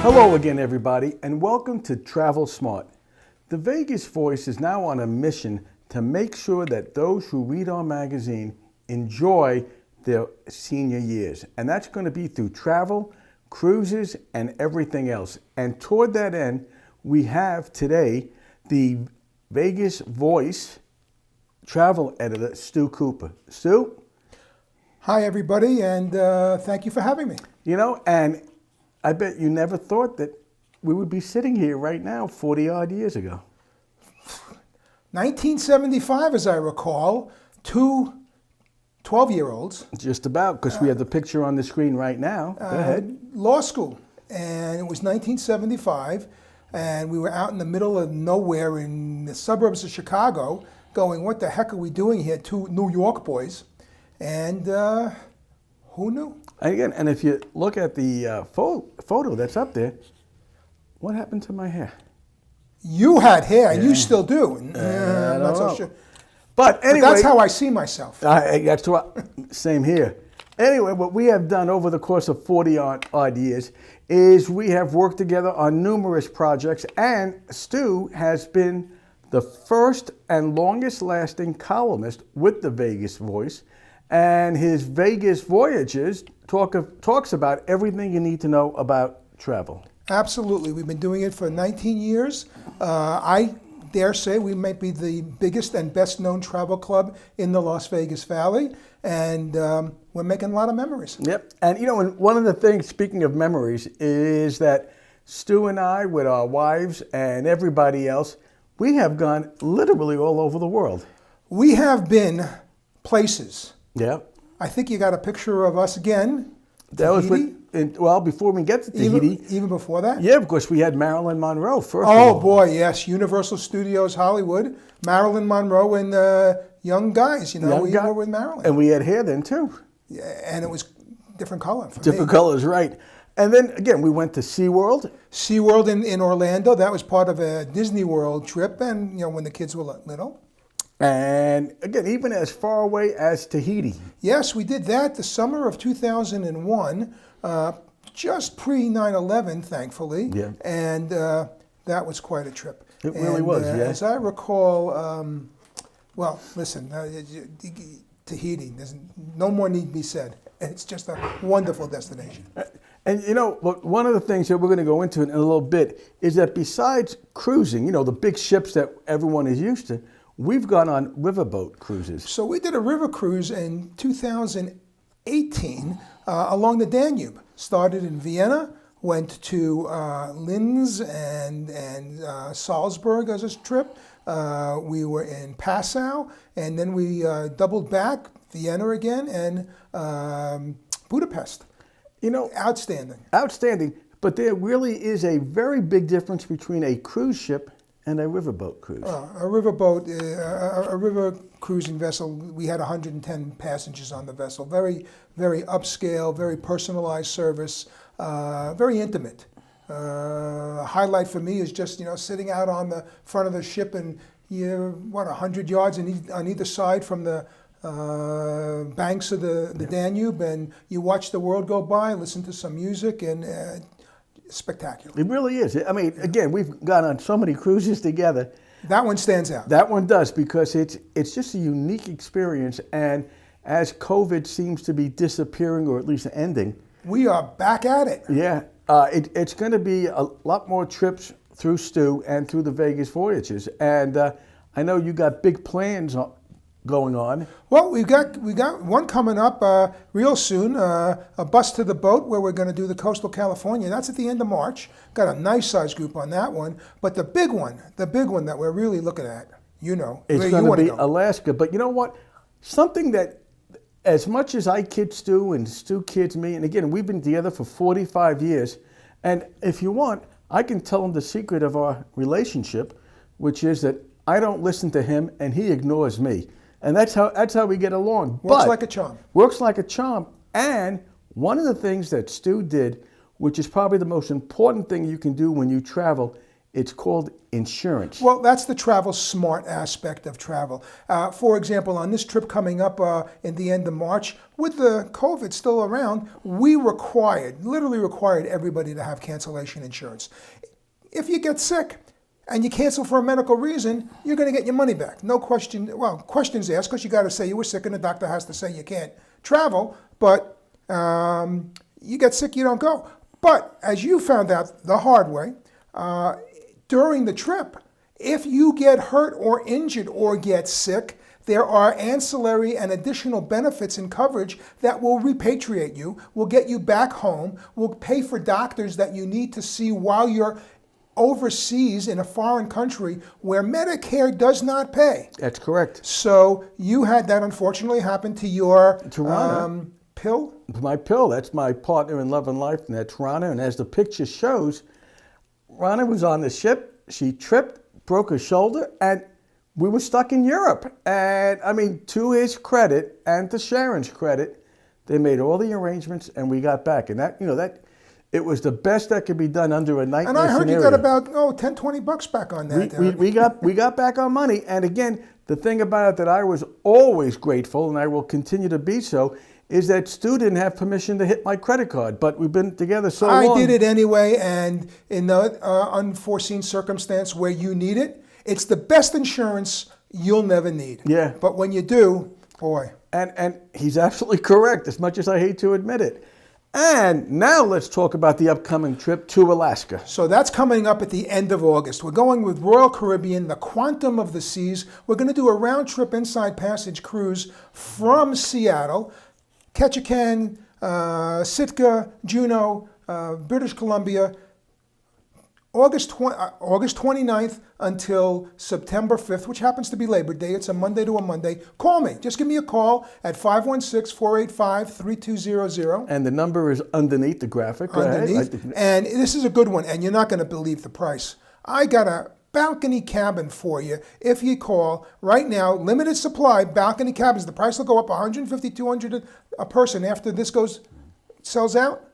Hello again, everybody, and welcome to Travel Smart. The Vegas Voice is now on a mission to make sure that those who read our magazine enjoy their senior years. And that's going to be through travel, cruises, and everything else. And toward that end, we have today the Vegas Voice travel editor, Stu Cooper. Stu? Hi, everybody, and thank you for having me. You know, and I bet you never thought that we would be sitting here right now 40-odd years ago. 1975, as I recall, two 12-year-olds. Just about, because we have the picture on the screen right now. Go ahead. Law school, and it was 1975, and we were out in the middle of nowhere in the suburbs of Chicago going, what the heck are we doing here? Two New York boys, and who knew? Again, and if you look at the photo that's up there, what happened to my hair? You had hair, and you still do. I'm not so know. sure. But anyway, But that's how I see myself. That's what, same here. Anyway, what we have done over the course of 40-odd years is we have worked together on numerous projects, and Stu has been the first and longest-lasting columnist with the Vegas Voice, and his Vegas Voyagers talks about everything you need to know about travel. Absolutely. We've been doing it for 19 years. I dare say we might be the biggest and best known travel club in the Las Vegas Valley, and we're making a lot of memories. Yep. And you know, and one of the things, speaking of memories, is that Stu and I, with our wives and everybody else, we have gone literally all over the world. We have been places. Yeah. I think you got a picture of us again. That was Tahiti? well, before we get to Tahiti. Even before that? Yeah, of course, we had Marilyn Monroe first. Oh, boy, yes. Universal Studios Hollywood, Marilyn Monroe and young guys. You know, we were with Marilyn. And we had hair then, too. Yeah, and it was different color for Different me. colors, right. And then, again, we went to SeaWorld. SeaWorld in Orlando. That was part of a Disney World trip, and, you know, when the kids were little. And, again, even as far away as Tahiti. Yes, we did that the summer of 2001, just pre 9/11, thankfully. Yeah. And that was quite a trip. It really was, yeah. As I recall, well, listen, Tahiti, there's no more need be said. It's just a wonderful destination. And, you know, one of the things that we're going to go into in a little bit is that besides cruising, you know, the big ships that everyone is used to, we've gone on riverboat cruises. So we did a river cruise in 2018 along the Danube. Started in Vienna, went to Linz and Salzburg as a trip. We were in Passau, and then we doubled back, Vienna again, and Budapest. You know, Outstanding. Outstanding. But there really is a very big difference between a cruise ship and a riverboat cruise. A riverboat, a river cruising vessel, we had 110 passengers on the vessel. Very, very upscale, very personalized service, very intimate. Highlight for me is just, you know, sitting out on the front of the ship and you're, 100 yards on either side from the banks of the Danube, and you watch the world go by, listen to some music, and spectacular. It really is. I mean, again, we've gone on so many cruises together. That one stands out. That one does, because it's just a unique experience. And as COVID seems to be disappearing, or at least ending, we are back at it. Yeah, it's going to be a lot more trips through Stu and through the Vegas Voyages. And I know you got big plans going on. Well, we got one coming up real soon, a bus to the boat, where we're going to do the coastal California. That's at the end of March. Got a nice size group on that one. But the big one that we're really looking at, you know, it's going to be Alaska. But you know what? Something that, as much as I kid Stu and Stu kids me, and again, we've been together for 45 years, and if you want, I can tell him the secret of our relationship, which is that I don't listen to him and he ignores me. And that's how we get along. Works like a charm. Works like a charm. And one of the things that Stu did, which is probably the most important thing you can do when you travel, It's called insurance. Well, that's the travel smart aspect of travel. For example, on this trip coming up in the end of March, with the COVID still around, we literally required everybody to have cancellation insurance. If you get sick and you cancel for a medical reason, you're going to get your money back. No question. Well, questions asked, because you got to say you were sick and the doctor has to say you can't travel, but you get sick, you don't go. But as you found out the hard way, during the trip, if you get hurt or injured or get sick, there are ancillary and additional benefits and coverage that will repatriate you, will get you back home, will pay for doctors that you need to see while you're overseas in a foreign country where Medicare does not pay. That's correct. So you had that unfortunately happen to your pill? My pill. That's my partner in love and life, and that's Rana. And as the picture shows, Rana was on the ship. She tripped, broke her shoulder, and we were stuck in Europe. And I mean, to his credit and to Sharon's credit, they made all the arrangements, and we got back. And that, it was the best that could be done under a nightmare scenario. And I heard scenario. you got about $10-20 back on that. We got back our money. And again, the thing about it that I was always grateful, and I will continue to be so, is that Stu didn't have permission to hit my credit card, but we've been together so long. I did it anyway, and in the unforeseen circumstance where you need it, it's the best insurance you'll never need. Yeah. But when you do, boy. And he's absolutely correct, as much as I hate to admit it. And now let's talk about the upcoming trip to Alaska. So that's coming up at the end of August. We're going with Royal Caribbean, the Quantum of the Seas. We're going to do a round-trip inside passage cruise from Seattle, Ketchikan, Sitka, Juneau, British Columbia, August 29th until September 5th, which happens to be Labor Day. It's a Monday to a Monday. Call me. Just give me a call at 516-485-3200. And the number is underneath the graphic. Underneath. And this is a good one, and you're not going to believe the price. I got a balcony cabin for you if you call right now. Limited supply balcony cabins. The price will go up $150, $200 a person after this sells out.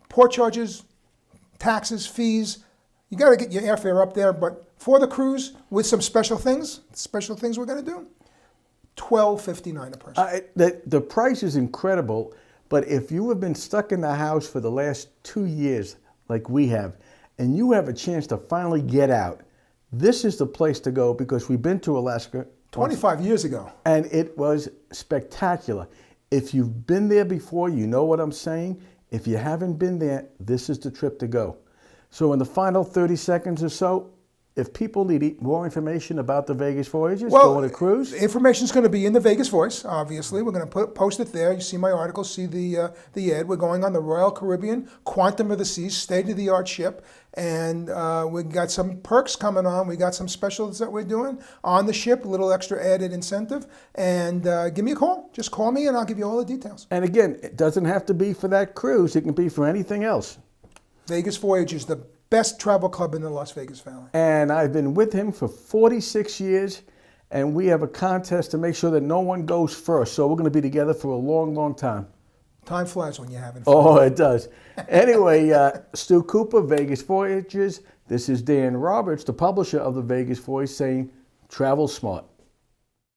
Port charges, taxes, fees. You got to get your airfare up there. But for the cruise, with some special things we're going to do, $12.59 a person. The price is incredible, but if you have been stuck in the house for the last 2 years, like we have, and you have a chance to finally get out, this is the place to go, because we've been to Alaska 25 years ago. And it was spectacular. If you've been there before, you know what I'm saying. If you haven't been there, this is the trip to go. So in the final 30 seconds or so, if people need more information about the Vegas Voyagers, go on a cruise. Information is going to be in the Vegas Voice, obviously. We're going to post it there. You see my article, see the ad. We're going on the Royal Caribbean, Quantum of the Seas, state-of-the-art ship. And we've got some perks coming on. We got some specials that we're doing on the ship, a little extra added incentive. And give me a call. Just call me and I'll give you all the details. And again, it doesn't have to be for that cruise. It can be for anything else. Vegas Voyagers, the best travel club in the Las Vegas Valley. And I've been with him for 46 years, and we have a contest to make sure that no one goes first. So we're going to be together for a long, long time. Time flies when you're having fun. Oh, it does. Anyway, Stu Cooper, Vegas Voyagers. This is Dan Roberts, the publisher of the Vegas Voice, saying, travel smart.